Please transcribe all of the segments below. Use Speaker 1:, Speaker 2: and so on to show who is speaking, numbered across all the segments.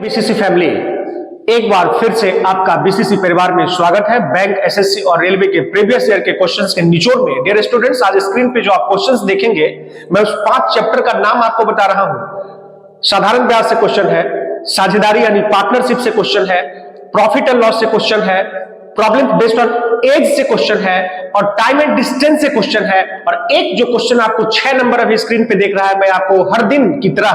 Speaker 1: BCC family, एक बार फिर से आपका बीसीसी परिवार में स्वागत है। बैंक, एसएससी और रेलवे के प्रीवियस ईयर के क्वेश्चंस के निचोड़ में डियर स्टूडेंट्स, आज स्क्रीन पे जो आप क्वेश्चंस देखेंगे, मैं उस 5 चैप्टर का नाम आपको बता रहा हूं। साधारण ब्याज से क्वेश्चन है, साझेदारी यानी पार्टनरशिप से क्वेश्चन है, प्रॉफिट एंड लॉस से क्वेश्चन है, प्रॉब्लम बेस्ड ऑन एज से क्वेश्चन है और टाइम एंड डिस्टेंस से क्वेश्चन है। और एक जो क्वेश्चन आपको 6 नंबर अभी स्क्रीन पे देख रहा है, मैं आपको हर दिन की तरह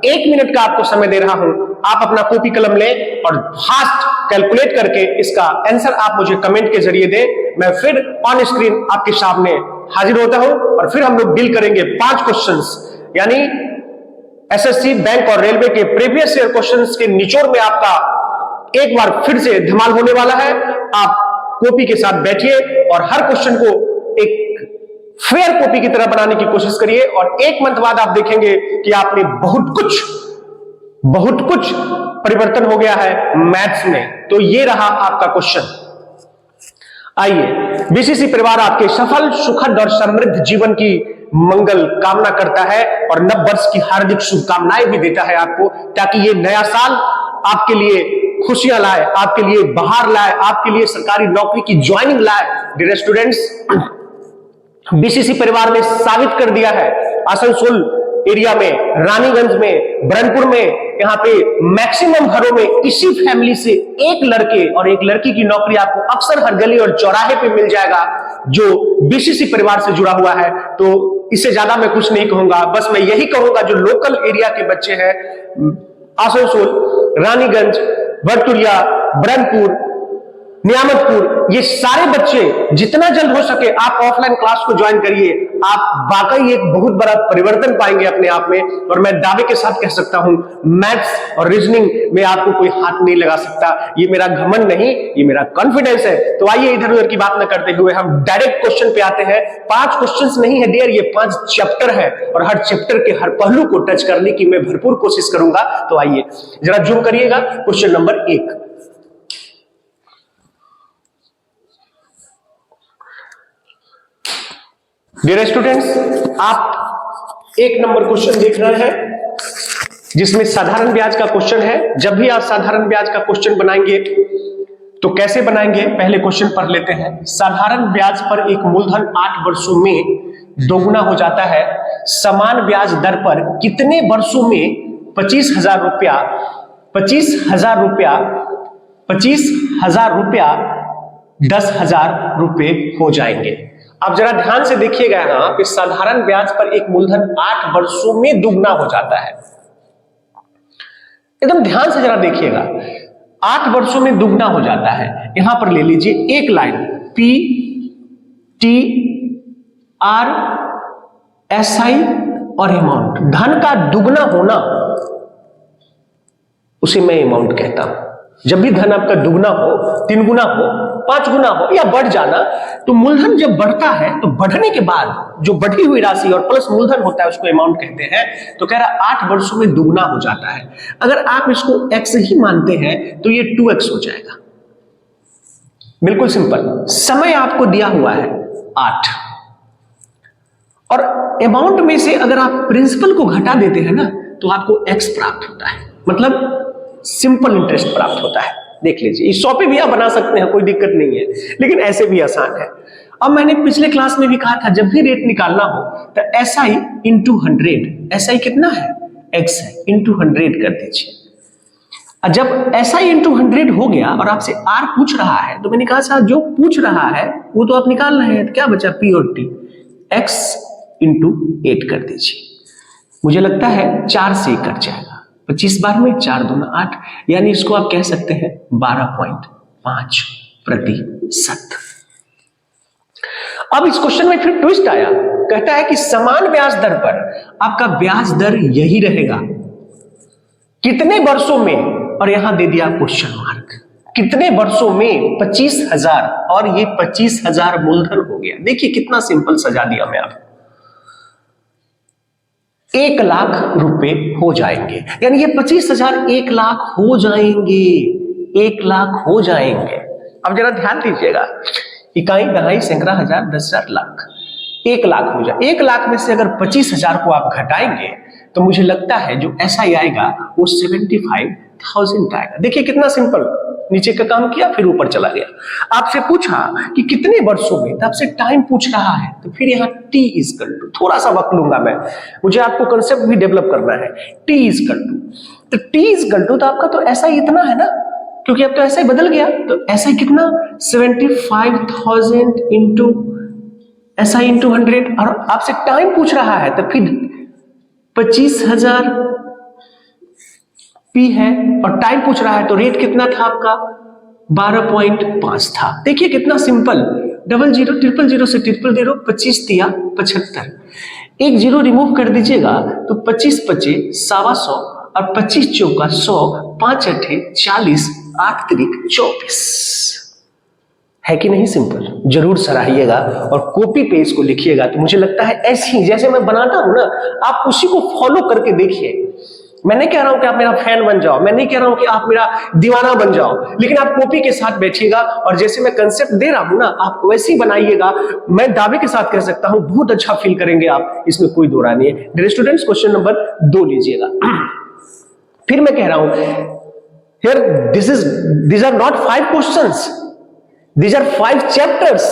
Speaker 1: 1 मिनट का आपको समय दे रहा हूं। आप अपना कॉपी कलम लें और फास्ट कैलकुलेट करके इसका आंसर आप मुझे कमेंट के जरिए दें। मैं फिर ऑन स्क्रीन आपके सामने हाजिर होता हूं और फिर हम लोग डील करेंगे 5 क्वेश्चंस, यानी एसएससी, बैंक और रेलवे के प्रीवियस ईयर क्वेश्चंस के निचोड़ में आपका एक बार फिर से धमाल होने वाला है। आप कॉपी के साथ बैठिए और हर क्वेश्चन को एक फेयर कॉपी की तरह बनाने की कोशिश करिए और 1 मंथ बाद आप देखेंगे कि आपने बहुत कुछ परिवर्तन हो गया है मैथ्स में। तो ये रहा आपका क्वेश्चन। आइए, बीसीसी परिवार आपके सफल, सुखद और समृद्ध जीवन की मंगल कामना करता है और नव वर्ष की हार्दिक शुभकामनाएं भी देता है आपको, ताकि ये नया साल आपके लिए खुशियां लाए, आपके लिए बाहर लाए, आपके लिए सरकारी नौकरी की ज्वाइनिंग लाए। डियर स्टूडेंट्स, बीसीसी परिवार ने साबित कर दिया है, आसनसोल एरिया में, रानीगंज में, ब्रह्मपुर में, यहाँ पे मैक्सिमम घरों में इसी फैमिली से एक लड़के और एक लड़की की नौकरी आपको अक्सर हर गली और चौराहे पे मिल जाएगा जो बीसीसी परिवार से जुड़ा हुआ है। तो इससे ज्यादा मैं कुछ नहीं कहूंगा, बस मैं यही कहूंगा जो लोकल एरिया के बच्चे हैं, आसनसोल, रानीगंज, भरतुरिया, ब्रह्मपुर, नियामतपुर, ये सारे बच्चे जितना जल्द हो सके आप ऑफलाइन क्लास को ज्वाइन करिए। आप वाकई एक बहुत बड़ा परिवर्तन पाएंगे अपने आप में। और मैं दावे के साथ कह सकता हूं, मैथ्स और रीजनिंग में आपको कोई हाथ नहीं लगा सकता। ये मेरा घमंड नहीं, ये मेरा कॉन्फिडेंस है। तो आइए, इधर उधर की बात न करते हुए हम डायरेक्ट क्वेश्चन पे आते हैं। 5 क्वेश्चंस नहीं है डियर, ये 5 चैप्टर है और हर चैप्टर के हर पहलू को टच करने की मैं भरपूर कोशिश करूंगा। तो आइए जरा जूम करिएगा। क्वेश्चन नंबर 1, डियर स्टूडेंट्स, आप 1 नंबर क्वेश्चन देख रहे हैं जिसमें साधारण ब्याज का क्वेश्चन है। जब भी आप साधारण ब्याज का क्वेश्चन बनाएंगे तो कैसे बनाएंगे, पहले क्वेश्चन पढ़ लेते हैं। साधारण ब्याज पर एक मूलधन 8 वर्षों में दोगुना हो जाता है। समान ब्याज दर पर कितने वर्षों में 25,000 रुपया 10,000 रुपए हो जाएंगे। अब जरा ध्यान से देखिएगा यहाँ कि साधारण ब्याज पर एक मूलधन 8 वर्षों में दुगना हो जाता है। एकदम ध्यान से जरा देखिएगा, 8 वर्षों में दुगना हो जाता है। यहां पर ले लीजिए एक line, P T R S I और अमाउंट। धन का दुगना होना उसे मैं अमाउंट कहता हूं। जब भी धन आपका दुगना हो, 3 गुना हो, 5 गुना हो या बढ़ जाना, तो मूलधन जब बढ़ता है तो बढ़ने के बाद जो बढ़ी हुई राशि और प्लस मूलधन होता है उसको अमाउंट कहते हैं। तो कह रहा 8 वर्षों में दुगना हो जाता है। अगर आप इसको x ही मानते हैं तो ये 2x हो जाएगा। बिल्कुल सिंपल, समय आपको दिया हुआ है 8 और अमाउंट में से अगर आप प्रिंसिपल को घटा देते हैं ना तो आपको x प्राप्त होता है, मतलब सिंपल इंटरेस्ट प्राप्त होता है। देख लीजिए, इस 100 पे भी आप बना सकते हैं, कोई दिक्कत नहीं है, लेकिन ऐसे भी आसान है। अब मैंने पिछले क्लास में भी कहा था, जब भी रेट निकालना हो तो SI इंटू 100, SI कितना है, x है, इंटू 100 कर दीजिए। जब SI इंटू 100 हो गया और आपसे R पूछ रहा है तो मैंने कहा साहब जो पूछ रहा है वो तो आप निकाल रहे हैं, तो क्या बचा, P और T, x इंटू 8 कर दीजिए। मुझे लगता है 4 से कट जाएगा, 25 बार में 4 दूना 8, यानी इसको आप कह सकते हैं 12.5%। अब इस क्वेश्चन में फिर ट्विस्ट आया, कहता है कि समान ब्याज दर पर आपका ब्याज दर यही रहेगा कितने वर्षों में, और यहां दे दिया क्वेश्चन मार्क, कितने वर्षों में 25,000, और ये 25,000 मूलधन हो गया। देखिए कितना सिंपल सजा दिया मैं आपको, 1 लाख रुपए हो जाएंगे, यानी ये 25,000 1 लाख हो जाएंगे, 1 लाख हो जाएंगे। अब जरा ध्यान दीजिएगा, इकाई, दहाई, सैकड़ा, हजार, 10,000, लाख, 1 लाख हो जाए। 1 लाख में से अगर 25,000 को आप घटाएंगे तो मुझे लगता है जो SI आएगा वो 75 1000 आएगा। देखिए कितना सिंपल, नीचे का काम किया फिर ऊपर चला गया। आपसे पूछा कि कितने वर्षों में, तो आपसे टाइम पूछ रहा है, तो फिर यहाँ t इक्वल टू, थोड़ा सा वक्त लूंगा मैं, मुझे आपको कंसेप्ट भी डेवलप करना है। t इक्वल टू, तो t इक्वल टू तो आपका तो ऐसा ही इतना है ना, क्योंकि अब तो ऐसा ही बदल गया, तो ऐसा ही कितना 75,000 इंटू ऐसा इंटू 100, और आपसे टाइम पूछ रहा है, तो फिर 25,000 पी है, और टाइम पूछ रहा है तो रेट कितना था आपका 12.5 था। देखिए कितना सिंपल, 00 000 से 000, 25 दिया 75, एक जीरो रिमूव कर दीजिएगा तो 25 25 125 और 25 चौका 100, 5 8 40, 8 3 24 है कि नहीं सिंपल? जरूर सराहिएगा और कॉपी पे इसको लिखिएगा। तो मुझे लगता है ऐसे ही जैसे मैं बनाता हूं ना, आप उसी को फॉलो करके देखिए। मैं नहीं कह रहा हूं कि आप मेरा फैन बन जाओ, मैं नहीं कह रहा हूं कि आप मेरा दीवाना बन जाओ, लेकिन आप कॉपी के साथ बैठिएगा और जैसे मैं कंसेप्ट दे रहा हूं ना, आप वैसे ही बनाइएगा। मैं दावे के साथ कह सकता हूं बहुत अच्छा फील करेंगे आप, इसमें कोई दो राय नहीं है। डियर स्टूडेंट्स, क्वेश्चन नंबर 2 लीजिएगा। फिर मैं कह रहा हूं here these are not 5 questions, these are 5 chapters.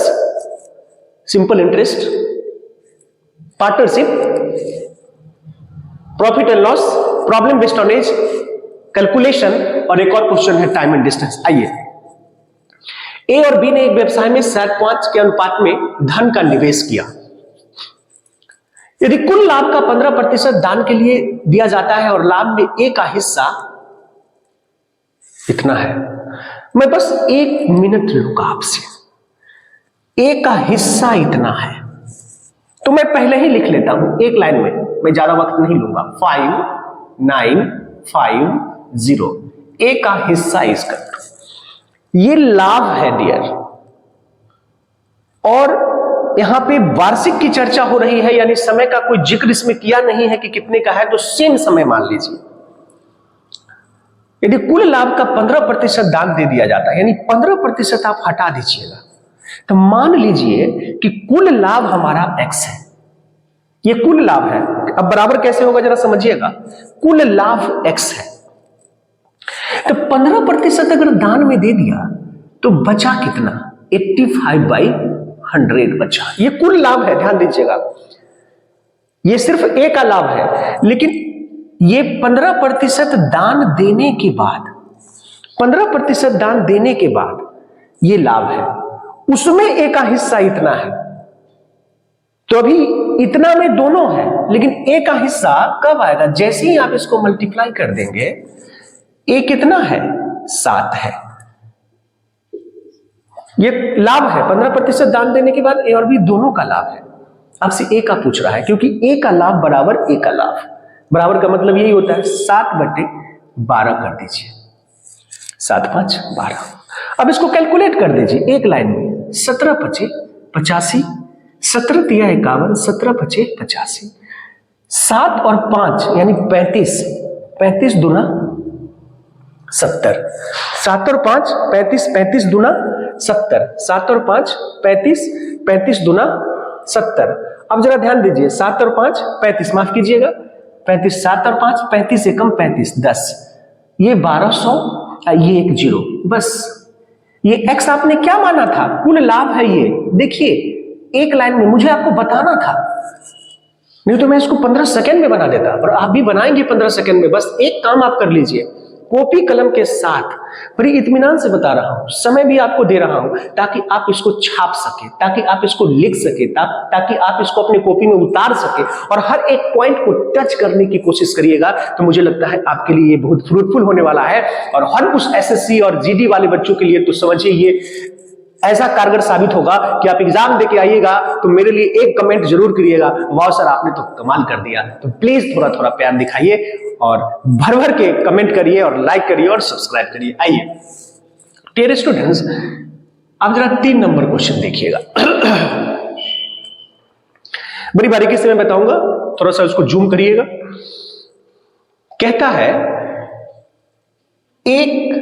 Speaker 1: Simple interest, partnership, profit and loss, problem based on age, calculation, और एक और क्वेश्चन है टाइम एंड डिस्टेंस। आइए, ए और बी ने एक व्यवसाय में 7:5 के अनुपात में धन का निवेश किया। यदि कुल लाभ का 15% दान के लिए दिया जाता है और लाभ में ए का हिस्सा इतना है, मैं बस 1 मिनट लूंगा आपसे, ए का हिस्सा इतना है, तो मैं पहले ही लिख लेता हूं एक लाइन में, मैं ज्यादा वक्त नहीं लूंगा। 5950, ए का हिस्सा इसका, ये लाभ है डियर। और यहां पे वार्षिक की चर्चा हो रही है, यानी समय का कोई जिक्र इसमें किया नहीं है कि कितने का है, तो सेम समय मान लीजिए। यदि कुल लाभ का 15% दान दे दिया जाता है, यानी 15% आप हटा दीजिएगा, तो मान लीजिए कि कुल लाभ हमारा x है, ये कुल लाभ है। अब बराबर कैसे होगा जरा समझिएगा, कुल लाभ x है, तो 15% अगर दान में दे दिया तो बचा कितना, 85/100 बचा। ये कुल लाभ है, ध्यान दीजिएगा, ये सिर्फ ए का लाभ है, लेकिन ये 15% दान देने के बाद, 15% दान देने के बाद ये लाभ है, उसमें ए का हिस्सा इतना है। तो अभी इतना में दोनों है, लेकिन ए का हिस्सा कब आएगा, जैसे ही आप इसको मल्टीप्लाई कर देंगे, ए कितना है 7 है, ये लाभ है। 15% दान देने के बाद ए और बी दोनों का लाभ है। आपसे ए का पूछ रहा है, क्योंकि ए का लाभ बराबर ए का लाभ, बराबर का मतलब यही होता है 7/12 कर दीजिए, 7 5 12। अब इसको कैलकुलेट कर दीजिए एक लाइन में, 17 5 85, 17 तिया 51, 17 5 85, 7 और 5 यानी 35, 35 दूना 70, 7 और 5 35, 35 दूना 70, 7 और 5 35, 35 दूना 70। अब जरा ध्यान दीजिए, 7 और 5 35, माफ कीजिएगा 35, 7 और 5 35 एकम 35, 10, ये 1200, ये एक जीरो, बस। ये x आपने क्या माना था, कुल लाभ है ये। देखिए एक लाइन में मुझे आपको बताना था, नहीं तो मैं इसको 15 सेकंड में बना देता, पर आप भी बनाएंगे 15 सेकंड में। बस एक काम आप कर लीजिए, कॉपी कलम के साथ, बड़ी इत्मीनान से बता रहा हूं, समय भी आपको दे रहा हूं, ताकि आप इसको छाप सके, ताकि आप इसको लिख सके, ताकि आप इसको अपनी कॉपी में उतार सके और हर एक पॉइंट को टच करने की कोशिश करिएगा। तो मुझे लगता है आपके लिए ये बहुत फ्रूटफुल होने वाला है, और हर उस एसएससी और जीडी वाले बच्चों के लिए तो समझिए ये ऐसा कारगर साबित होगा कि आप एग्जाम देके आइएगा तो मेरे लिए एक कमेंट जरूर करिएगा, वाह सर आपने तो कमाल कर दिया। तो प्लीज थोड़ा थोड़ा प्यार दिखाइए और भर भर के कमेंट करिए और लाइक करिए और सब्सक्राइब करिए। आइए डियर स्टूडेंट्स, अब जरा 3 नंबर क्वेश्चन देखिएगा। बड़ी बारीकी से मैं बताऊंगा, थोड़ा सा उसको जूम करिएगा। कहता है एक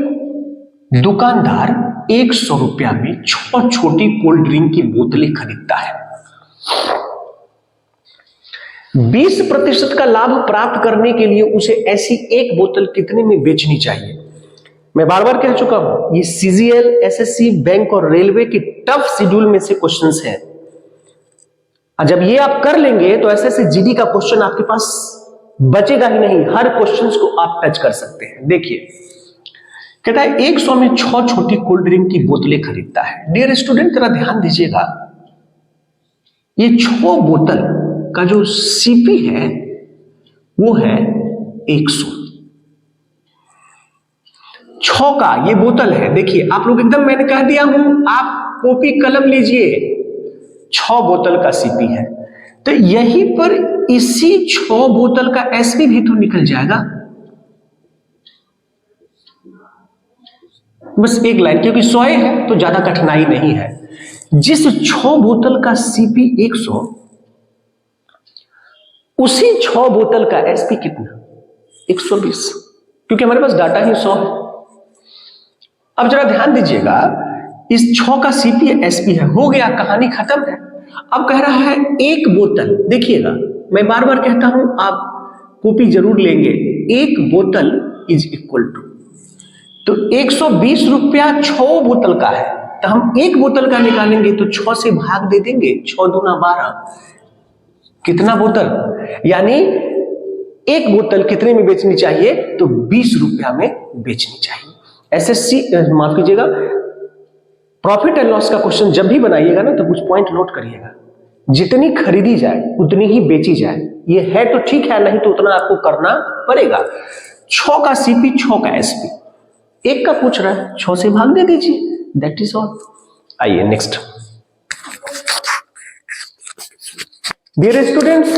Speaker 1: दुकानदार 100 रुपया में छोटी कोल्ड ड्रिंक की बोतलें खरीदता है। 20% का लाभ प्राप्त करने के लिए उसे ऐसी एक बोतल कितने में बेचनी चाहिए? मैं बार बार कह चुका हूं, ये सीजीएल, एसएससी, बैंक और रेलवे की टफ शेड्यूल में से क्वेश्चंस हैं। और जब ये आप कर लेंगे तो एसएससी जीडी का क्वेश्चन आपके पास बचेगा ही नहीं, हर क्वेश्चंस को आप टच कर सकते हैं। देखिए, कहता है 100 में 6 छोटी कोल्ड ड्रिंक की बोतलें खरीदता है। डियर स्टूडेंट, जरा ध्यान दीजिएगा, ये 6 बोतल का जो सीपी है वो है 100। 6 का ये बोतल है। देखिए, आप लोग एकदम, मैंने कह दिया हूं, आप कॉपी कलम लीजिए। 6 बोतल का सीपी है, तो यहीं पर इसी 6 बोतल का एसपी भी तो निकल जाएगा। बस एक लाइन, क्योंकि 100 है तो ज्यादा कठिनाई नहीं है। जिस 6 बोतल का सीपी 100, उसी 6 बोतल का एसपी कितना? 120, क्योंकि हमारे पास डाटा ही 100 है। अब जरा ध्यान दीजिएगा, इस 6 का सीपी एसपी है, हो गया, कहानी खत्म है। अब कह रहा है एक बोतल, देखिएगा मैं बार बार कहता हूं, आप कॉपी जरूर लेंगे। एक बोतल इज इक्वल टू, तो 120 रुपया 6 बोतल का है, तो हम एक बोतल का निकालेंगे तो 6 से भाग दे देंगे, 6 दूना 12। कितना बोतल? यानी एक बोतल कितने में बेचनी चाहिए? तो 20 रुपया में बेचनी चाहिए। एसएससी, माफ कीजिएगा, प्रॉफिट एंड लॉस का क्वेश्चन जब भी बनाइएगा ना, तो कुछ पॉइंट नोट करिएगा। जितनी खरीदी जाए उतनी ही बेची जाए, ये है तो ठीक है, नहीं तो उतना आपको करना पड़ेगा। 6 का सीपी, 6 का एसपी, एक का पूछ रहा है, 6 से भाग दे दीजिए, दैट इज ऑल। आइए नेक्स्ट। डियर स्टूडेंट्स,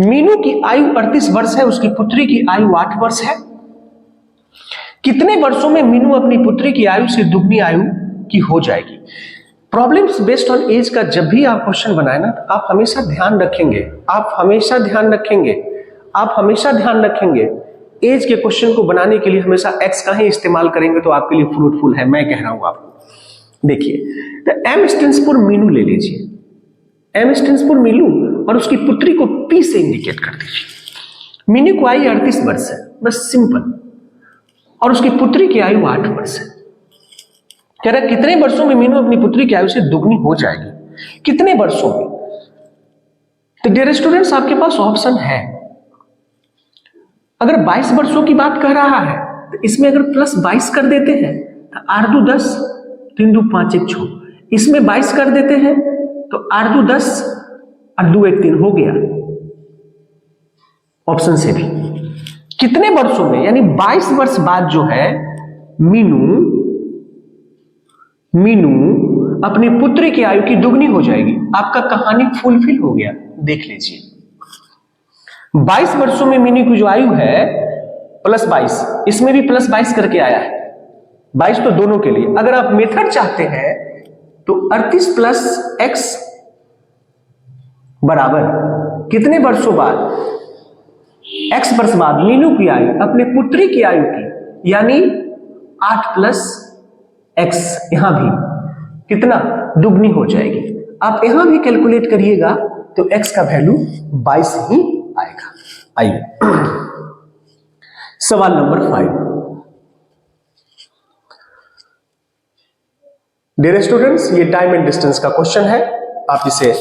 Speaker 1: मीनू की आयु 38 वर्ष है, उसकी पुत्री की आयु 8 वर्ष है। कितने वर्षों में मीनू अपनी पुत्री की आयु से दुगनी आयु की हो जाएगी? प्रॉब्लम्स बेस्ड ऑन एज का जब भी आप क्वेश्चन बनाए ना, आप हमेशा ध्यान रखेंगे, एज के क्वेश्चन को बनाने के लिए हमेशा एक्स का ही इस्तेमाल करेंगे तो आपके लिए फ्रूटफुल है, मैं कह रहा हूं आपको। देखिए, तो एम स्टैंड्स फॉर मीनू ले लीजिए, एम स्टैंड्स फॉर मीनू, और उसकी पुत्री को पी से इंडिकेट कर दीजिए। मीनू को आयु 38 वर्ष है, बस सिंपल, और उसकी पुत्री की आयु 8 वर्ष है। कह रहा है कितने वर्षों में मीनू अपनी पुत्री की आयु से दुगनी हो जाएगी? कितने वर्षों में? तो डियर स्टूडेंट्स, आपके पास ऑप्शन है। अगर 22 वर्षों की बात कर रहा है तो इसमें अगर प्लस 22 कर देते हैं तो 8 2 10, 3 2 5 1 6, इसमें 22 कर देते हैं तो 8 2 10 और 2 1 3 हो गया। ऑप्शन से भी कितने वर्षों में, यानी 22 वर्ष बाद जो है मीनू अपनी पुत्री की आयु की दुगनी हो जाएगी। आपका कहानी फुलफिल हो गया, देख लीजिए। 22 वर्षों में मीनू की जो आयु है प्लस 22, इसमें भी प्लस 22 करके आया है, 22 तो दोनों के लिए। अगर आप मेथड चाहते हैं तो 38 प्लस एक्स बराबर कितने वर्षों बाद? एक्स वर्ष बाद मीनू की आयु अपने पुत्री की आयु की, यानी 8 प्लस एक्स, यहां भी कितना? दुगनी हो जाएगी। आप यहां भी कैलकुलेट करिएगा तो एक्स का वैल्यू 22 ही आएगा। आइए सवाल नंबर 5। डियर स्टूडेंट्स, ये टाइम एंड डिस्टेंस का क्वेश्चन है, आप इसे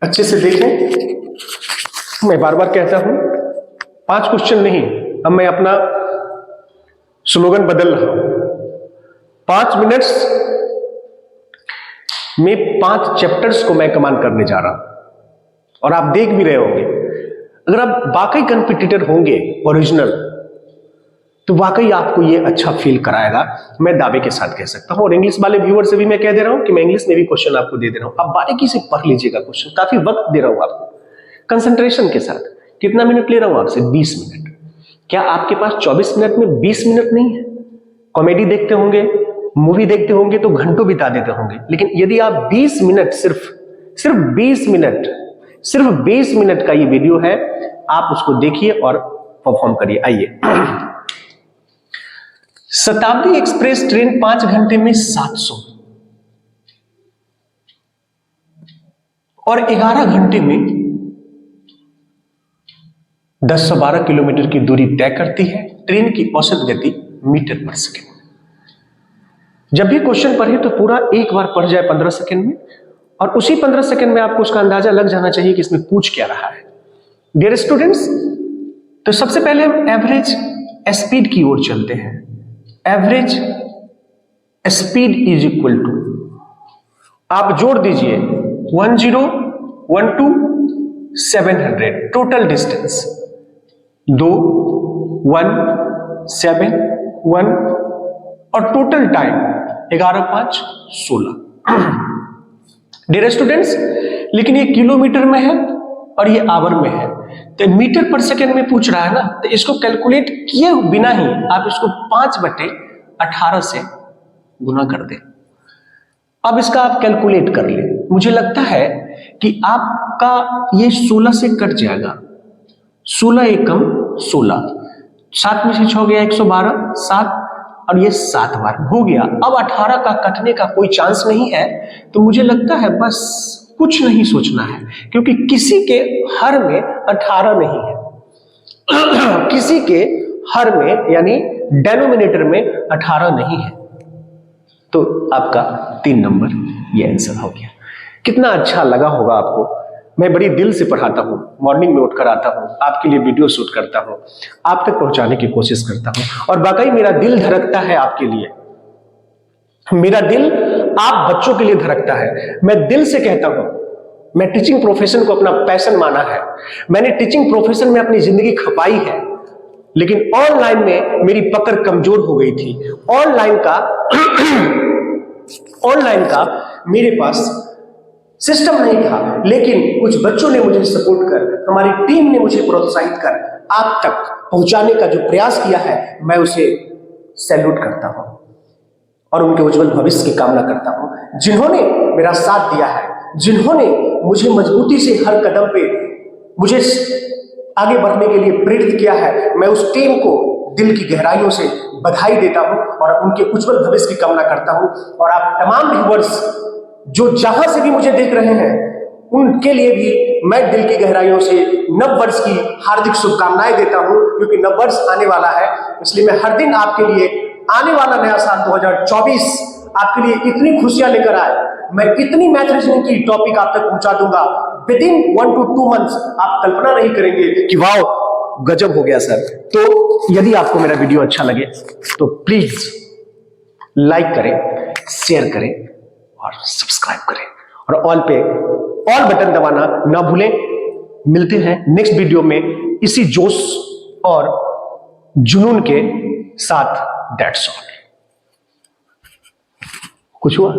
Speaker 1: अच्छे से देखें। मैं बार बार कहता हूं 5 क्वेश्चन नहीं, अब मैं अपना स्लोगन बदल रहा हूं। 5 मिनट्स में 5 चैप्टर्स को मैं कमांड करने जा रहा हूं, और आप देख भी रहे होंगे। अगर आप वाकई कंपटीटर होंगे ओरिजिनल, तो वाकई आपको ये अच्छा फील कराएगा, मैं दावे के साथ कह सकता हूं। और इंग्लिश वाले व्यूअर से भी मैं कह दे रहा हूं कि मैं इंग्लिश में भी क्वेश्चन आपको दे दे रहा हूं, आप बारीकी से पढ़ लीजिएगा क्वेश्चन, काफी वक्त दे रहा हूं आपको कंसंट्रेशन के साथ। कितना मिनट ले रहा हूं आपसे? 20 मिनट। क्या आपके पास 24 मिनट में 20 मिनट नहीं है? कॉमेडी देखते होंगे, मूवी देखते होंगे तो घंटों बिता देते होंगे, लेकिन यदि आप 20 मिनट, सिर्फ 20 मिनट का ये वीडियो है, आप उसको देखिए और परफॉर्म करिए। आइए, शताब्दी एक्सप्रेस ट्रेन 5 घंटे में 700 और 11 घंटे में 10 से 12 किलोमीटर की दूरी तय करती है। ट्रेन की औसत गति मीटर पर सेकेंड। जब भी क्वेश्चन पढ़े तो पूरा एक बार पढ़ जाए 15 सेकेंड में, और उसी 15 सेकेंड में आपको उसका अंदाजा लग जाना चाहिए कि इसमें पूछ क्या रहा है। डियर स्टूडेंट्स, तो सबसे पहले हम एवरेज स्पीड की ओर चलते हैं। Average speed is equal to, आप जोड़ दीजिए 1012 700, टोटल डिस्टेंस 2 1 7 1, और टोटल टाइम 11 5 16। डियर स्टूडेंट्स, लेकिन ये किलोमीटर में है और ये आवर में है, तो मीटर पर सेकेंड में पूछ रहा है ना, तो इसको कैलकुलेट किए बिना ही आप इसको 5/18 से गुना कर दें। अब इसका आप कैलकुलेट कर लें। मुझे लगता है कि आपका ये 16 से कट जाएगा। 16 एकम 16, 7 में से 6 गया 112, 7, और ये 7 बार हो गया। अब 18 का कटने का कोई चांस नहीं है, तो मुझे लगता है बस कुछ नहीं सोचना है, क्योंकि किसी के हर में 18 नहीं है। किसी के हर में यानी डेनोमिनेटर में 18 नहीं है, तो आपका 3 नंबर ये आंसर हो गया। कितना अच्छा लगा होगा आपको। मैं बड़ी दिल से पढ़ाता हूँ, मॉर्निंग में उठकर आता हूँ, आपके लिए वीडियो शूट करता हूँ, आप तक पहुंचाने की कोशिश करता हूँ, और वाकई मेरा दिल धड़कता है आपके लिए। मेरा दिल आप बच्चों के लिए धड़कता है। मैं दिल से कहता हूं, मैं टीचिंग प्रोफेशन को अपना पैशन माना है। मैंने टीचिंग प्रोफेशन में अपनी जिंदगी खपाई है, लेकिन ऑनलाइन में मेरी पकड़ कमजोर हो गई थी। ऑनलाइन का मेरे पास सिस्टम नहीं था, लेकिन कुछ बच्चों ने मुझे सपोर्ट कर, हमारी टीम ने मुझे प्रोत्साहित कर आप तक पहुंचाने का जो प्रयास किया है, मैं उसे सैल्यूट करता हूं और उनके उज्जवल भविष्य की कामना करता हूं। जिन्होंने मेरा साथ दिया है, जिन्होंने मुझे मजबूती से हर कदम पे मुझे आगे बढ़ने के लिए प्रेरित किया है, मैं उस टीम को दिल की गहराइयों से बधाई देता हूं और उनके उज्जवल भविष्य की कामना करता हूं। और आप तमाम व्यूअर्स जो जहां से भी मुझे देख रहे हैं, उनके लिए भी मैं दिल की गहराइयों से नववर्ष की हार्दिक शुभकामनाएं देता हूं, क्योंकि नववर्ष आने वाला है। इसलिए मैं हर दिन आपके लिए आने वाला नया साल 2024 आपके लिए इतनी खुशियां लेकर आए, मैं इतनी मैथ रीजनिंग की टॉपिक आप तक पहुंचा दूंगा विदिन 1 to 2 months। आप कल्पना नहीं करेंगे कि वाह गजब हो गया सर। तो यदि आपको मेरा वीडियो अच्छा लगे तो प्लीज लाइक करें, शेयर करें और सब्सक्राइब करें, और ऑल बटन दबाना ना भूलें। मिलते हैं नेक्स्ट वीडियो में इसी जोश और जुनून के साथ। That's all. कुछ हुआ?